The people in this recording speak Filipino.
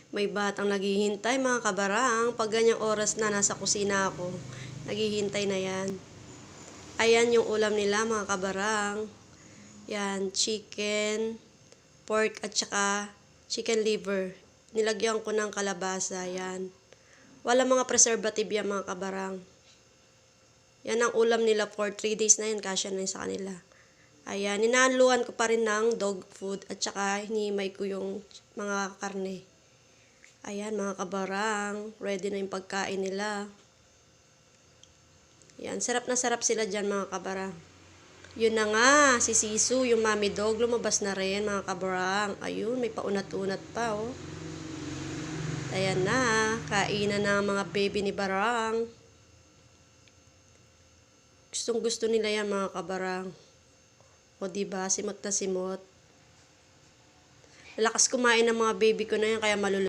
May batang naghihintay mga kabarang. Pag ganyang oras na nasa kusina ako, naghihintay na yan. Ayan yung ulam nila mga kabarang. Yan, chicken, pork at saka chicken liver. Nilagyan ko ng kalabasa, yan. Wala mga preservative yan mga kabarang. Yan ang ulam nila for 3 days na yan, kasya na yun sa kanila. Ayan, ninaluan ko pa rin ng dog food at saka hinimay ko yung mga karne. Ayan mga kabarang, ready na yung pagkain nila. Ayan, sarap na sarap sila dyan mga kabarang. Yun na nga, si Sisu, yung mommy dog, lumabas na rin mga kabarang. Ayun, may paunat-unat pa oh. Ayan na, kainan na mga baby ni Barang. Gustong gusto nila yan mga kabarang. O diba, simot na simot. Lakas kumain ng mga baby ko na yan, kaya malulunod.